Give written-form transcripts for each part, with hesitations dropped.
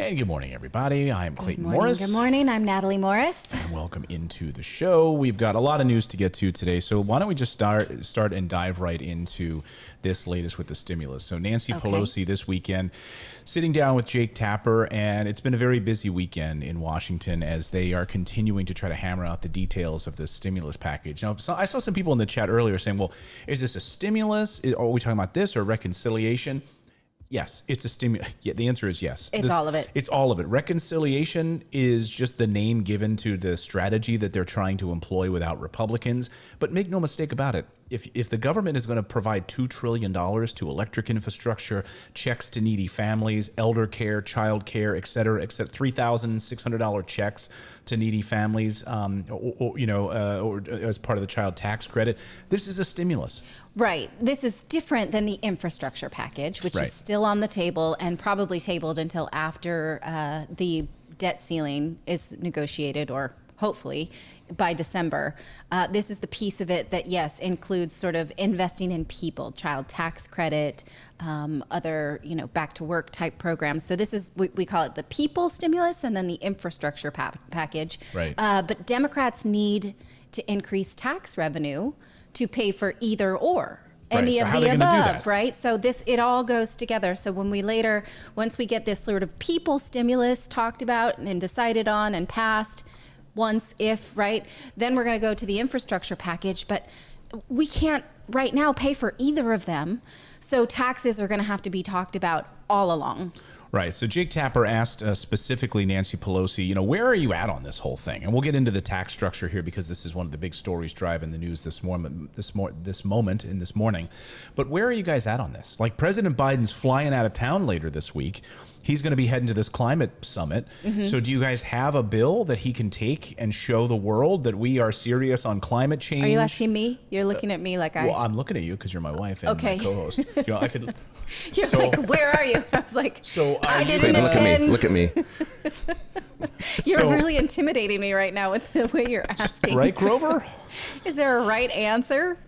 And good morning, everybody. I'm Clayton Good morning, Morris. Good morning. I'm Natalie Morris. And welcome into the show. We've got a lot of news to get to today, so why don't we just start and dive right into this latest with the stimulus. So Nancy Pelosi this weekend sitting down with Jake Tapper, and it's been a very busy weekend in Washington as they are continuing to try to hammer out the details of this stimulus package. Now, I saw some people in the chat earlier saying, well, is this a stimulus? Are we talking about this or reconciliation? Yes, it's a stimulus. Yeah, the answer is yes. It's all of it. It's all of it. Reconciliation is just the name given to the strategy that they're trying to employ without Republicans. But make no mistake about it. If the government is going to provide $2 trillion to electric infrastructure, checks to needy families, elder care, child care, et cetera, $3,600 checks to needy families, or as part of the child tax credit, this is a stimulus. Right. This is different than the infrastructure package, which is still on the table and probably tabled until after the debt ceiling is negotiated, or hopefully by December. This is the piece of it that, yes, includes sort of investing in people, child tax credit, other, back to work type programs. So this is, we call it the people stimulus and then the infrastructure package. Right. But Democrats need to increase tax revenue to pay for either or. Any So of how are they the gonna do above, that? right? So it all goes together. So when once we get this sort of people stimulus talked about and decided on and passed, right? Then we're going to go to the infrastructure package, but we can't right now pay for either of them. So taxes are going to have to be talked about all along. Right. So Jake Tapper asked specifically Nancy Pelosi, where are you at on this whole thing? And we'll get into the tax structure here because this is one of the big stories driving the news this moment. But where are you guys at on this? Like, President Biden's flying out of town later this week. He's going to be heading to this climate summit. Mm-hmm. So do you guys have a bill that he can take and show the world that we are serious on climate change? Are you asking me? You're looking at me like Well, I'm looking at you because you're my wife and my co-host. I could. You're like, where are you? I was like, so I didn't attend. Look at me. You're really intimidating me right now with the way you're asking. Right, Grover? Is there a right answer?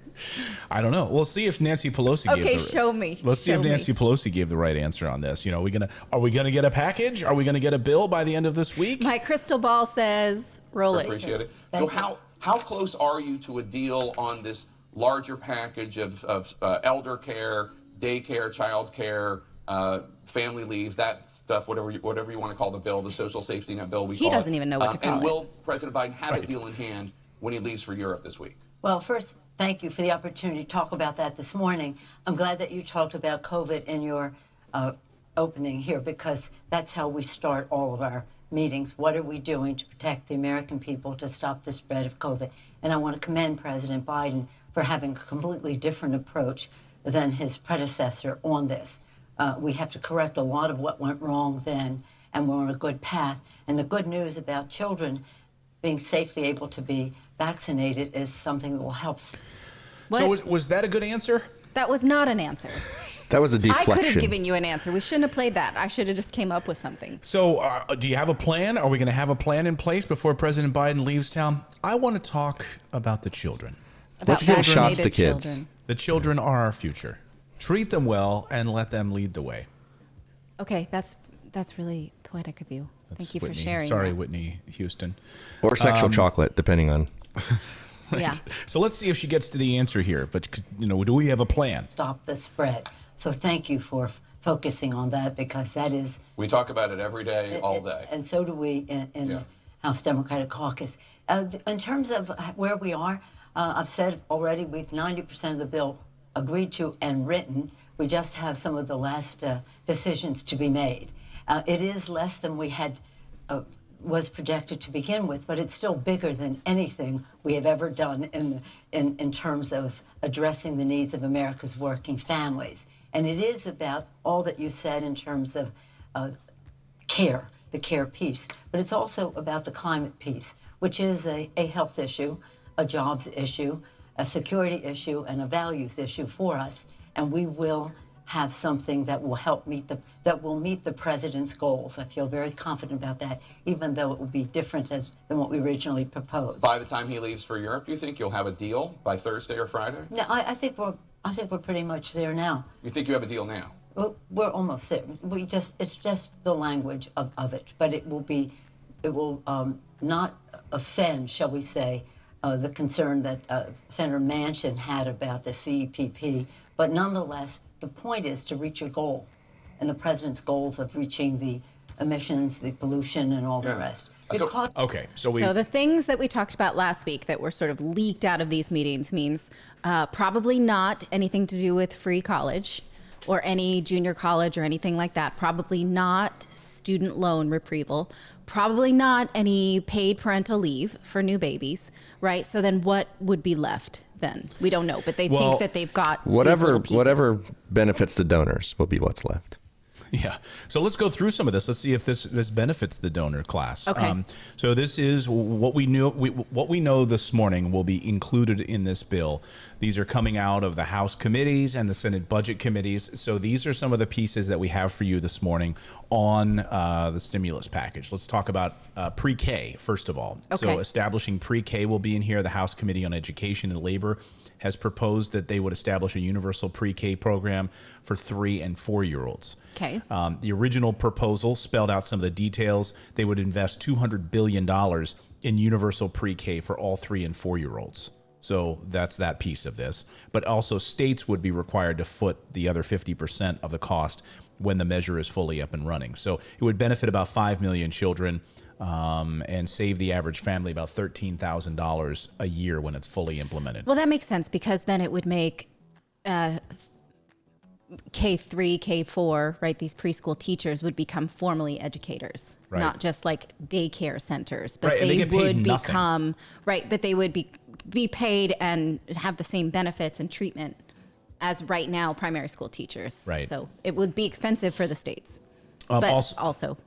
I don't know. We'll see if Nancy Pelosi gave show me. Let's see if Nancy Pelosi gave the right answer on this. Are we gonna get a package? Are we gonna get a bill by the end of this week? My crystal ball says roll it. Appreciate it. So how close are you to a deal on this larger package of elder care, daycare, child care, family leave, that stuff, whatever you want to call the bill, the social safety net bill? He doesn't even know what to call it. And will President Biden have a deal in hand when he leaves for Europe this week? Well, first, thank you for the opportunity to talk about that this morning. I'm glad that you talked about COVID in your opening here, because that's how we start all of our meetings. What are we doing to protect the American people to stop the spread of COVID? And I want to commend President Biden for having a completely different approach than his predecessor on this. We have to correct a lot of what went wrong then, and we're on a good path. And the good news about children being safely able to be vaccinated is something that will help. So was that a good answer? That was not an answer. That was a deflection. I could have given you an answer. We shouldn't have played that. I should have just came up with something. So do you have a plan? Are we going to have a plan in place before President Biden leaves town? I want to talk about the children. Let's give shots to kids. Children. The children are our future. Treat them well and let them lead the way. Okay, that's really poetic of you. Thank you Whitney. for sharing. Sorry, that. Whitney Houston. Or sexual chocolate, depending on. Right. Yeah. So let's see if she gets to the answer here. But, do we have a plan? Stop the spread. So thank you for focusing on that, because that is. We talk about it every day, all day. And so do we in House Democratic Caucus. In terms of where we are, I've said already we've 90% of the bill agreed to and written. We just have some of the last decisions to be made. It is less than we had was projected to begin with, but it's still bigger than anything we have ever done in terms of addressing the needs of America's working families. And it is about all that you said in terms of care, the care piece, but it's also about the climate piece, which is a health issue, a jobs issue, a security issue, and a values issue for us. And we will have something that will help meet the president's goals. I feel very confident about that, even though it will be different than what we originally proposed. By the time he leaves for Europe, do you think you'll have a deal by Thursday or Friday? No, I think we're pretty much there now. You think you have a deal now? we're almost there. It's just the language of it, but it will not offend, shall we say, the concern that Senator Manchin had about the CEPP. But nonetheless, the point is to reach a goal, and the president's goals of reaching the emissions, the pollution, and all the rest. Okay, so the things that we talked about last week that were sort of leaked out of these meetings means probably not anything to do with free college or any junior college or anything like that. Probably not student loan retrieval. Probably not any paid parental leave for new babies, right? So then what would be left then? We don't know, but they think that they've got whatever benefits the donors will be what's left. Yeah. So let's go through some of this. Let's see if this benefits the donor class. Okay. So this is what we knew. What we know this morning will be included in this bill. These are coming out of the House committees and the Senate budget committees. So these are some of the pieces that we have for you this morning on the stimulus package. Let's talk about pre-K first of all. Okay. So establishing pre-K will be in here. The House Committee on Education and Labor has proposed that they would establish a universal pre-K program for 3- and 4-year-olds. Okay. The original proposal spelled out some of the details. They would invest $200 billion in universal pre-K for all 3- and 4-year-olds. So that's that piece of this. But also states would be required to foot the other 50% of the cost when the measure is fully up and running. So it would benefit about 5 million children and save the average family about $13,000 a year when it's fully implemented. Well, that makes sense because then it would make K3, K4, right? These preschool teachers would become formally educators, Right. not just like daycare centers, but Right, and they get paid would nothing. become, right, but they would be paid and have the same benefits and treatment as right now primary school teachers. Right. So it would be expensive for the states, but also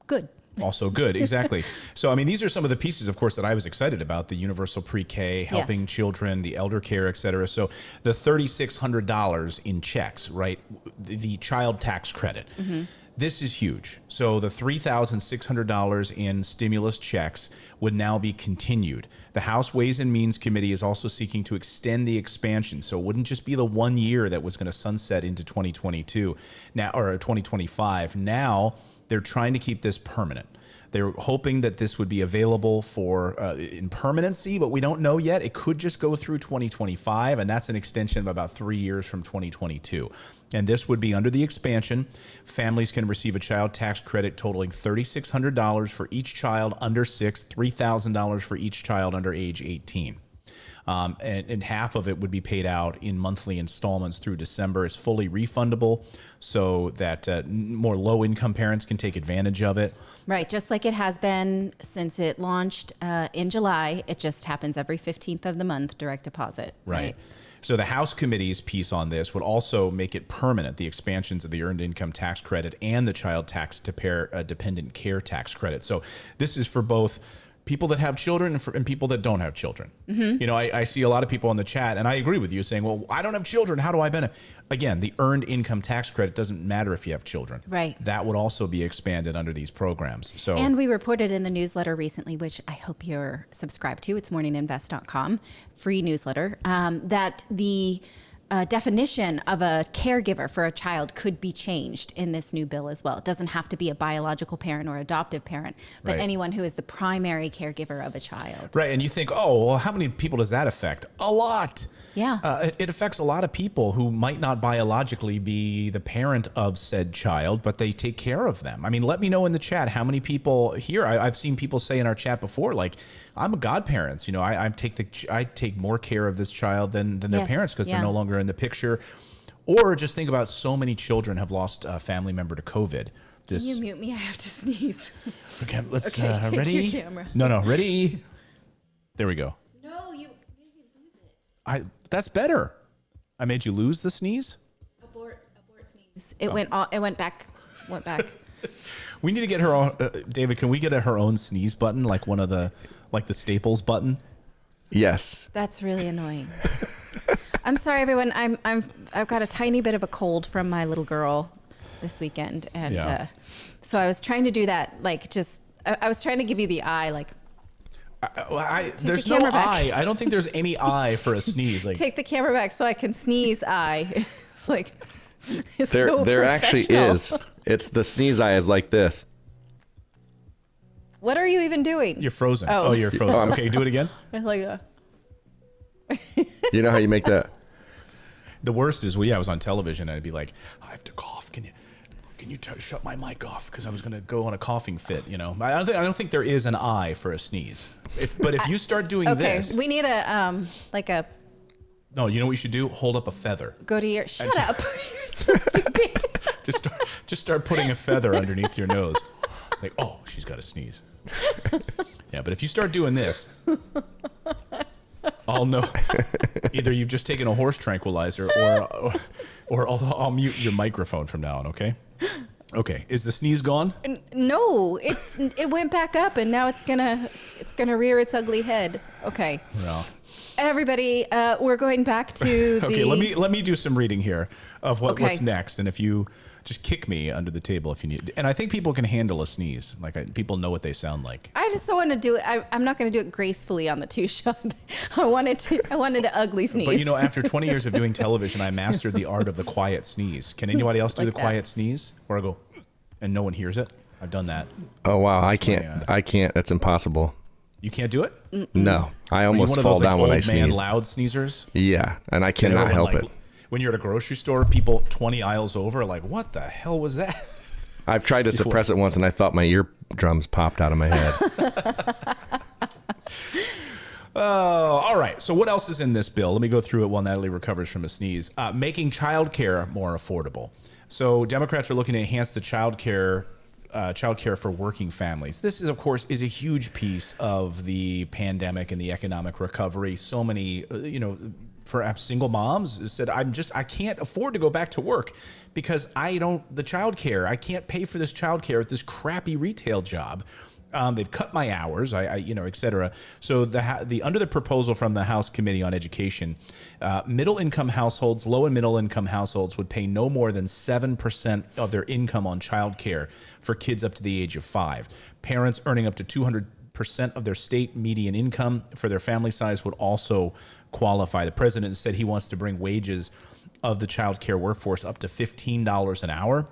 good. Also good, exactly. So, I mean, these are some of the pieces, of course, that I was excited about: the universal pre-K, helping children, the elder care, et cetera. So the $3,600 in checks, right? The child tax credit. Mm-hmm. This is huge. So the $3,600 in stimulus checks would now be continued. The House Ways and Means Committee is also seeking to extend the expansion. So it wouldn't just be the 1 year that was going to sunset into 2022 now, or 2025. Now, they're trying to keep this permanent. They're hoping that this would be available for in permanency, but we don't know yet. It could just go through 2025, and that's an extension of about 3 years from 2022. And this would be under the expansion. Families can receive a child tax credit totaling $3,600 for each child under 6, $3,000 for each child under age 18. And half of it would be paid out in monthly installments through December. It's fully refundable so that more low-income parents can take advantage of it. Right, just like it has been since it launched in July. It just happens every 15th of the month, direct deposit. Right. So the House Committee's piece on this would also make it permanent, the expansions of the Earned Income Tax Credit and the Child Tax Dependent Care Tax Credit. So this is for both people that have children and people that don't have children. Mm-hmm. You know, I see a lot of people in the chat, and I agree with you, saying, well, I don't have children. How do I benefit? Again, the Earned Income Tax Credit doesn't matter if you have children. Right. That would also be expanded under these programs. So, and we reported in the newsletter recently, which I hope you're subscribed to, it's morninginvest.com, free newsletter, that the definition of a caregiver for a child could be changed in this new bill as well. It doesn't have to be a biological parent or adoptive parent, but Right. anyone who is the primary caregiver of a child. right. And you think, oh, well, how many people does that affect? A lot. Yeah. It affects a lot of people who might not biologically be the parent of said child, but they take care of them. I mean, let me know in the chat how many people here. I've seen people say in our chat before, like, I'm a godparents. You know, I take more care of this child than their Yes, parents because yeah. they're no longer in the picture. Or just think about so many children have lost a family member to COVID. Can you mute me? I have to sneeze. Okay, let's Okay, take ready. your camera. No, ready. There we go. No, you made me lose it. That's better. I made you lose the sneeze. Abort sneeze. It went back. We need to get her own. David, can we get her own sneeze button, like one of the Staples button? Yes. That's really annoying. I'm sorry, everyone. I've got a tiny bit of a cold from my little girl this weekend, and Yeah. so I was trying to do that. Like, just I was trying to give you the eye, like There's the no camera back. eye. I don't think there's any eye for a sneeze. Like, take the camera back so I can sneeze. Eye. It's like It's There so there actually professional. is. It's the sneeze eye is like this. What are you even doing? You're frozen. Oh. Oh, you're frozen. Okay, do it again. It's like You know how you make that? The worst is, I was on television and I'd be like, I have to cough. Can you shut my mic off? Because I was going to go on a coughing fit. I don't think there is an eye for a sneeze. But if you start doing okay, this, we need a no, you know what you should do? Hold up a feather. go to your shut up. You're so stupid. Just start putting a feather underneath your nose. Like, oh, she's got to sneeze. Yeah, but if you start doing this, I'll know. Either you've just taken a horse tranquilizer, or I'll mute your microphone from now on. Okay. Okay. Is the sneeze gone? No, it went back up and now it's gonna rear its ugly head. Okay. No. Everybody, we're going back to the. Okay. Let me do some reading here of what's Okay. next, and if you just kick me under the table if you need. And I think people can handle a sneeze. People know what they sound like. I just don't want to do it. I'm not going to do it gracefully on the two shot. I wanted to ugly sneeze. But after 20 years of doing television, I mastered the art of the quiet sneeze. Can anybody else do Like the that. quiet sneeze? Where I go, and no one hears it? I've done that. Oh wow, I my, can't. I can't. That's impossible. You can't do it? No, I Are you almost one of fall those, like, down when I old man sneeze. loud sneezers? Yeah, and I And cannot everyone, help like, it. When you're at a grocery store, people 20 aisles over are like, what the hell was that? I've tried to suppress it once, and I thought my eardrums popped out of my head. Oh, all right. So what else is in this bill? Let me go through it while Natalie recovers from a sneeze. Making childcare more affordable. So Democrats are looking to enhance the childcare for working families. This is, of course, a huge piece of the pandemic and the economic recovery. So many, perhaps single moms said, I can't afford to go back to work because the childcare, I can't pay for this childcare at this crappy retail job. They've cut my hours, et cetera. So under the proposal from the House Committee on Education, middle-income households, low and middle-income households would pay no more than 7% of their income on childcare for kids up to the age of 5. Parents earning up to 200% of their state median income for their family size would also qualify. The president said he wants to bring wages of the childcare workforce up to $15 an hour.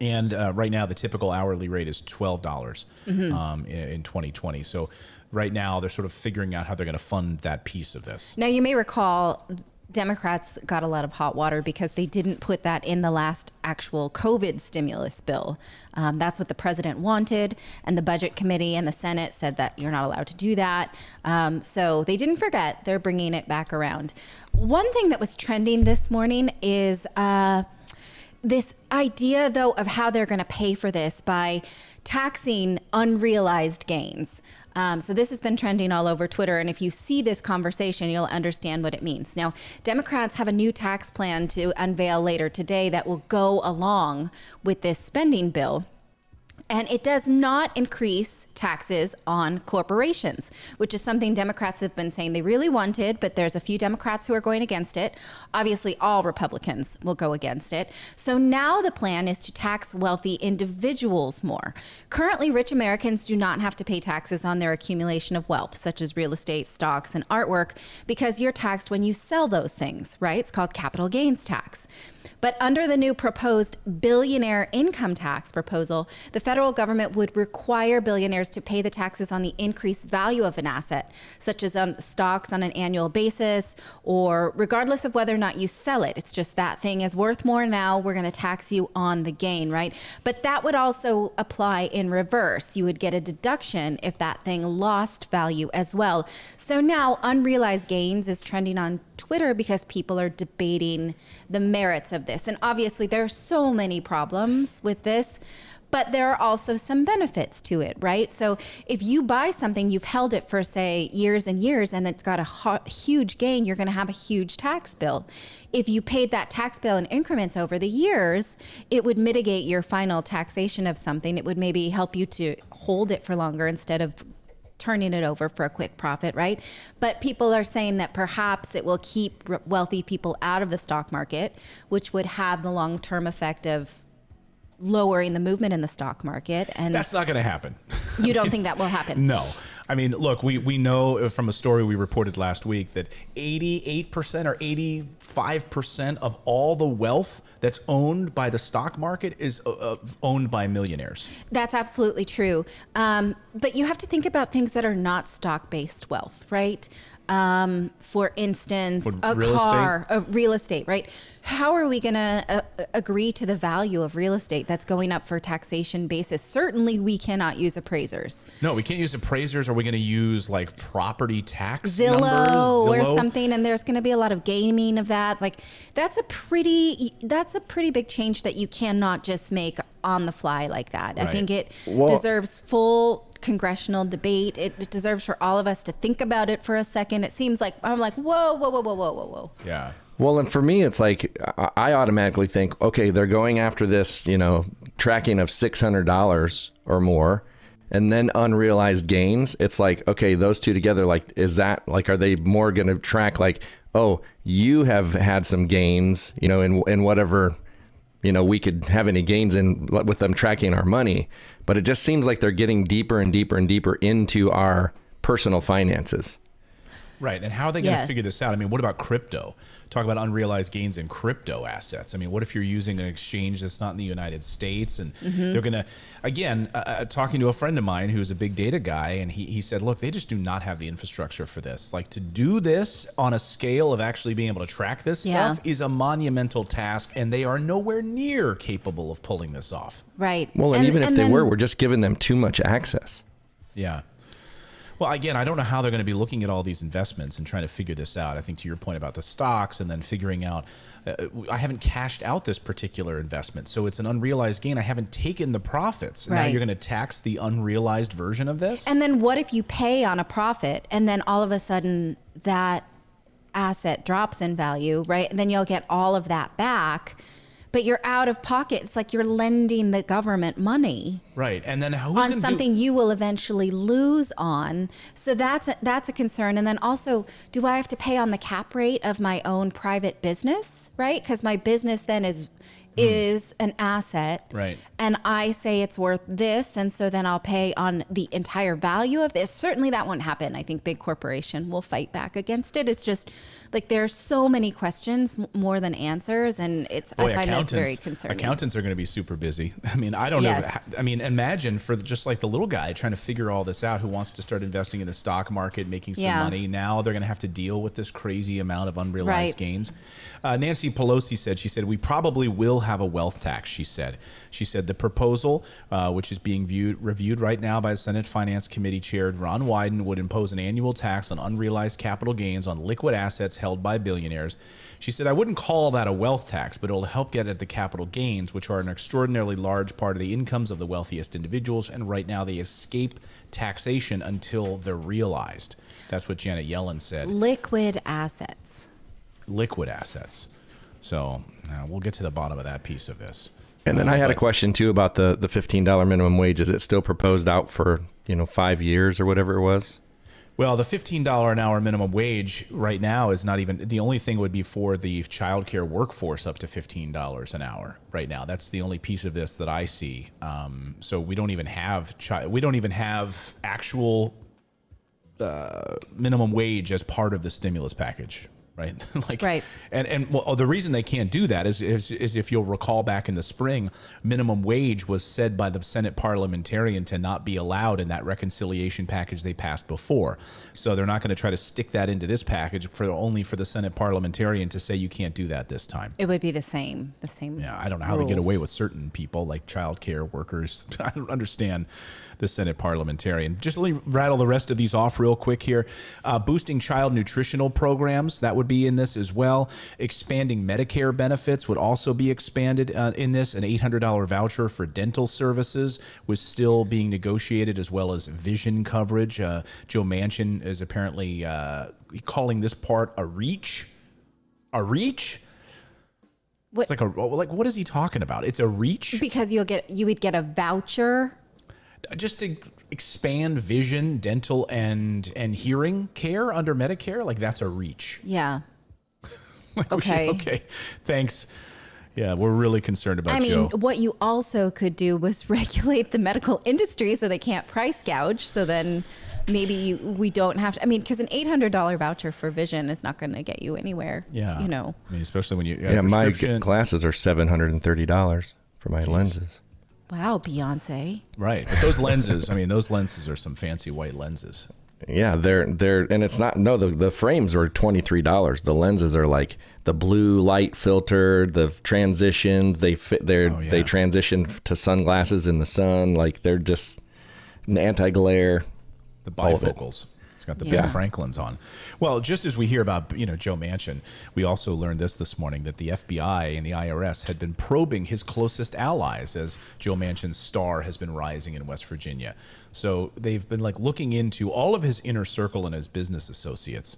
And right now, the typical hourly rate is $12 in 2020. So right now, they're sort of figuring out how they're going to fund that piece of this. Now, you may recall Democrats got a lot of hot water because they didn't put that in the last actual COVID stimulus bill. That's what the president wanted. And the Budget Committee and the Senate said that you're not allowed to do that. So they didn't forget. They're bringing it back around. One thing that was trending this morning is this idea, though, of how they're going to pay for this by taxing unrealized gains. So this has been trending all over Twitter. And if you see this conversation, you'll understand what it means. Now, Democrats have a new tax plan to unveil later today that will go along with this spending bill. And it does not increase taxes on corporations, which is something Democrats have been saying they really wanted, but there's a few Democrats who are going against it. Obviously, all Republicans will go against it. So now the plan is to tax wealthy individuals more. Currently, rich Americans do not have to pay taxes on their accumulation of wealth, such as real estate, stocks, and artwork, because you're taxed when you sell those things, right? It's called capital gains tax. But under the new proposed billionaire income tax proposal, the federal government would require billionaires to pay the taxes on the increased value of an asset, such as on stocks on an annual basis, or regardless of whether or not you sell it. It's just that thing is worth more now. We're going to tax you on the gain, right? But that would also apply in reverse. You would get a deduction if that thing lost value as well. So now unrealized gains is trending on Twitter because people are debating the merits of this. And obviously there are so many problems with this, but there are also some benefits to it, right? So if you buy something, you've held it for, say, years and years, and it's got a huge gain, you're going to have a huge tax bill. If you paid that tax bill in increments over the years, it would mitigate your final taxation of something. It would maybe help you to hold it for longer instead of turning it over for a quick profit, right? But people are saying that perhaps it will keep wealthy people out of the stock market, which would have the long-term effect of lowering the movement in the stock market. And That's not going to happen. you don't think that will happen? No. I mean, look, we know from a story we reported last week that 88% or 85% of all the wealth that's owned by the stock market is owned by millionaires. That's absolutely true. But you have to think about things that are not stock-based wealth, right? For instance, real estate, right? How are we going to agree to the value of real estate that's going up for taxation basis? Certainly we cannot use appraisers. No, we can't use appraisers. Are we going to use like property tax Zillow numbers? Or something? And there's going to be a lot of gaming of that. Like that's a pretty big change that you cannot just make on the fly like that. Right. I think it deserves full congressional debate. It deserves for all of us to think about it for a second. It seems like I'm like, whoa. Yeah. Well, and for me, it's like I automatically think, okay, they're going after this, tracking of $600 or more, and then unrealized gains. It's like, okay, those two together, like, is that like, are they more going to track like, oh, you have had some gains, in whatever, we could have any gains in with them tracking our money. But it just seems like they're getting deeper and deeper and deeper into our personal finances. Right. And how are they going to figure this out? I mean, what about crypto? Talk about unrealized gains in crypto assets. I mean, what if you're using an exchange that's not in the United States? And they're going to, again, talking to a friend of mine who's a big data guy, and he said, look, they just do not have the infrastructure for this. Like to do this on a scale of actually being able to track this stuff is a monumental task, and they are nowhere near capable of pulling this off. Right. Well, and even if they were, we're just giving them too much access. Yeah. Well, again, I don't know how they're going to be looking at all these investments and trying to figure this out. I think to your point about the stocks and then figuring out, I haven't cashed out this particular investment. So it's an unrealized gain. I haven't taken the profits. Right. Now you're going to tax the unrealized version of this? And then what if you pay on a profit and then all of a sudden that asset drops in value, right? And then you'll get all of that back. But you're out of pocket. It's like you're lending the government money. Right. And then who's on something you will eventually lose on. So that's a concern. And then also, do I have to pay on the cap rate of my own private business, right? Because my business then is an asset. Right. And I say it's worth this. And so then I'll pay on the entire value of this. Certainly that won't happen. I think big corporation will fight back against it. It's just like there's so many questions more than answers. And I find this very concerning. Accountants are going to be super busy. I mean, I don't know. I mean, imagine for just like the little guy trying to figure all this out who wants to start investing in the stock market, making some money. Now they're going to have to deal with this crazy amount of unrealized gains. Nancy Pelosi said, we probably will have a wealth tax, she said. She said the proposal, which is being reviewed right now by the Senate Finance Committee Chair Ron Wyden, would impose an annual tax on unrealized capital gains on liquid assets held by billionaires. She said, I wouldn't call that a wealth tax, but it'll help get at the capital gains, which are an extraordinarily large part of the incomes of the wealthiest individuals, and right now they escape taxation until they're realized. That's what Janet Yellen said. Liquid assets. So we'll get to the bottom of that piece of this. And then I had a question too about the $15 minimum wage. Is it still proposed out for 5 years or whatever it was? Well, the $15 an hour minimum wage right now is not even, the only thing would be for the childcare workforce up to $15 an hour right now. That's the only piece of this that I see. So we don't even have actual minimum wage as part of the stimulus package. Right. Right. And the reason they can't do that is if you'll recall back in the spring, minimum wage was said by the Senate parliamentarian to not be allowed in that reconciliation package they passed before. So they're not going to try to stick that into this package only for the Senate parliamentarian to say you can't do that this time. It would be the same. Yeah. I don't know how they get away with certain people like childcare workers. I don't understand the Senate parliamentarian. Just let me rattle the rest of these off real quick here. Boosting child nutritional programs, that would be in this as well. Expanding Medicare benefits would also be expanded in this. An $800 voucher for dental services was still being negotiated, as well as vision coverage. Joe Manchin is apparently calling this part a reach. A reach? What? It's like what is he talking about? It's a reach? Because you would get a voucher. Just to expand vision, dental, and hearing care under Medicare, like that's a reach. Yeah. Okay. Okay. Thanks. Yeah, we're really concerned about Joe. What you also could do was regulate the medical industry so they can't price gouge. So then maybe we don't have to, I mean, because an $800 voucher for vision is not going to get you anywhere. Yeah. You know. I mean, especially when you Yeah, my glasses are $730 for my lenses. Wow, Beyonce. Right. But those lenses, I mean, those lenses are some fancy white lenses. Yeah, they're and it's not, no, the frames are $23. The lenses are like the blue light filter, the transitions, they fit they transition to sunglasses in the sun, like they're just an anti-glare. The bifocals. It's got the Ben Franklins on. Well, just as we hear about, Joe Manchin, we also learned this morning that the FBI and the IRS had been probing his closest allies as Joe Manchin's star has been rising in West Virginia. So they've been looking into all of his inner circle and his business associates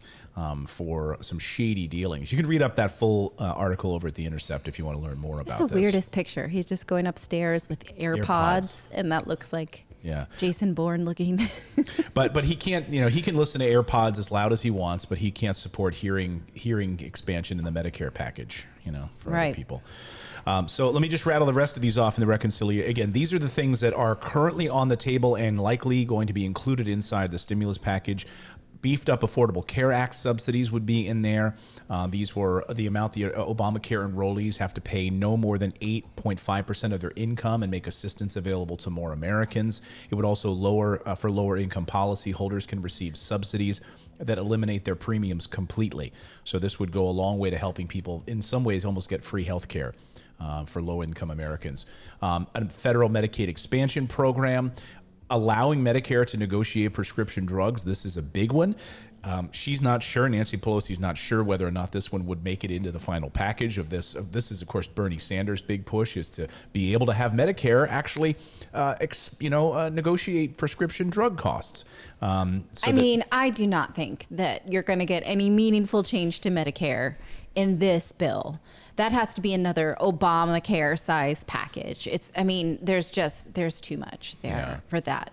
for some shady dealings. You can read up that full article over at The Intercept if you want to learn more about this. It's the weirdest picture. He's just going upstairs with AirPods. And that looks like Jason Bourne looking. but he can't, he can listen to AirPods as loud as he wants, but he can't support hearing expansion in the Medicare package, for other people. So let me just rattle the rest of these off in the reconciliation. Again, these are the things that are currently on the table and likely going to be included inside the stimulus package. Beefed up Affordable Care Act subsidies would be in there. These were the amount the Obamacare enrollees have to pay no more than 8.5% of their income and make assistance available to more Americans. It would also lower for lower income policy holders can receive subsidies that eliminate their premiums completely. So this would go a long way to helping people in some ways almost get free health care. For low-income Americans. A federal Medicaid expansion program, allowing Medicare to negotiate prescription drugs. This is a big one. She's not sure. Nancy Pelosi's not sure whether or not this one would make it into the final package of this. This is, of course, Bernie Sanders' big push is to be able to have Medicare actually, negotiate prescription drug costs. I do not think that you're going to get any meaningful change to Medicare in this bill. That has to be another Obamacare size package. There's too much there for that.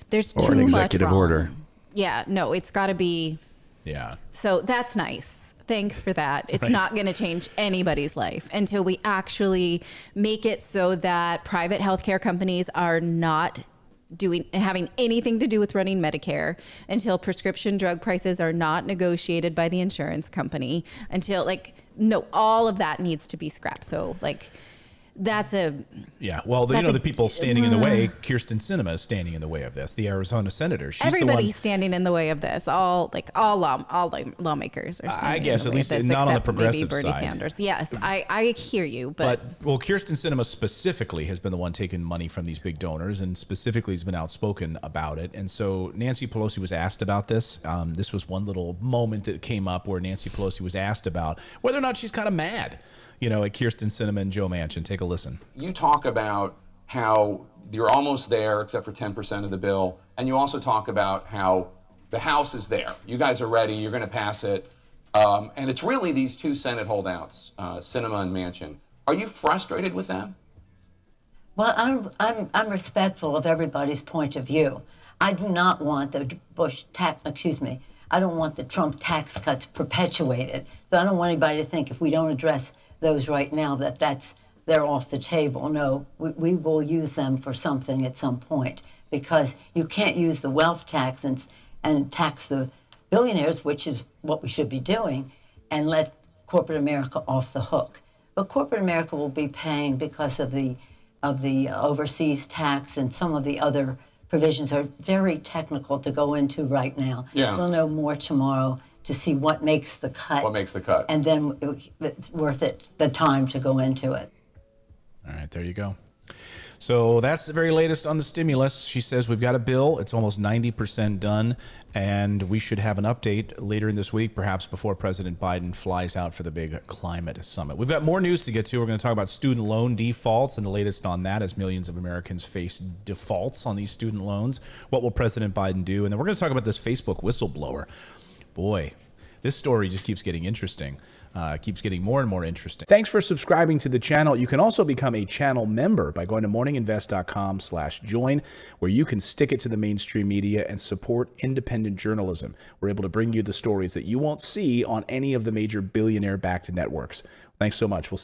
There's too much. Or an executive order. Yeah, no, it's got to be. Yeah. So that's nice. Thanks for that. It's not going to change anybody's life until we actually make it so that private healthcare companies are not having anything to do with running Medicare, until prescription drug prices are not negotiated by the insurance company, until all of that needs to be scrapped. So that's a well, the people standing in the way. Kirsten Sinema is standing in the way of this. The Arizona senator. She's everybody's standing in the way of this. All lawmakers are standing I guess in the at least way of this, not on the except progressive maybe Bernie side. Sanders. Yes, I hear you, but Kirsten Sinema specifically has been the one taking money from these big donors, and specifically has been outspoken about it. And so Nancy Pelosi was asked about this. This was one little moment that came up where Nancy Pelosi was asked about whether or not she's kind of mad, at Kirsten Sinema and Joe Manchin. Take a listen. You talk about how you're almost there, except for 10% of the bill, and you also talk about how the House is there. You guys are ready. You're going to pass it. And it's really these two Senate holdouts, Sinema and Manchin. Are you frustrated with them? Well, I'm respectful of everybody's point of view. I do not want the I don't want the Trump tax cuts perpetuated. So I don't want anybody to think if we don't address those right now they're off the table. No, we will use them for something at some point, because you can't use the wealth tax and tax the billionaires, which is what we should be doing, and let corporate America off the hook. But corporate America will be paying because of the overseas tax, and some of the other provisions are very technical to go into right now. Yeah. We'll know more tomorrow to see what makes the cut. What makes the cut. And then it's worth it, the time to go into it. All right, there you go. So that's the very latest on the stimulus. She says we've got a bill. It's almost 90% done, and we should have an update later in this week, perhaps before President Biden flies out for the big climate summit. We've got more news to get to. We're going to talk about student loan defaults and the latest on that as millions of Americans face defaults on these student loans. What will President Biden do? And then we're going to talk about this Facebook whistleblower. Boy, this story just keeps getting interesting. Keeps getting more and more interesting. Thanks for subscribing to the channel. You can also become a channel member by going to morninginvest.com/join, where you can stick it to the mainstream media and support independent journalism. We're able to bring you the stories that you won't see on any of the major billionaire-backed networks. Thanks so much. We'll